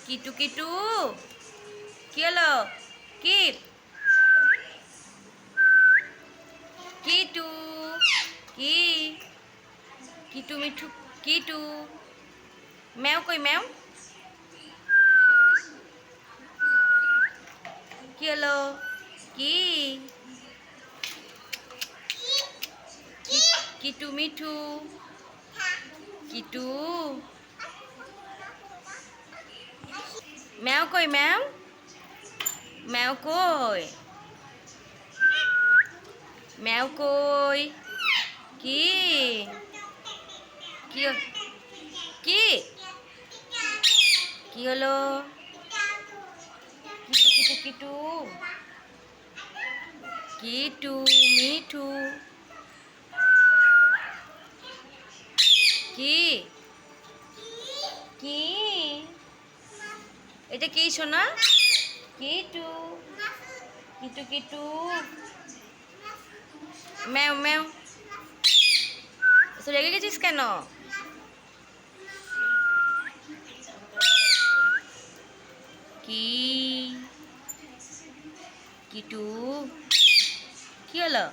কিটু কিটু কি হলো? কি কিটু কি কিটু মিঠু কিটু ম্যাও কই ম্যাও? কি হলো? কি কিটু মিঠু কিটু ম্যাও কই ম্যাও? ম্যাও কই? ম্যাও কই? কি কি কি কি হলো? কিটু কিটু কিটু কিটু মিঠু কি কি এটা কি শোনা? কিটু কিটু কিটু ম্যাও ম্যাও তো রেগে গেছিস কেন? কি কিটু কি হলো?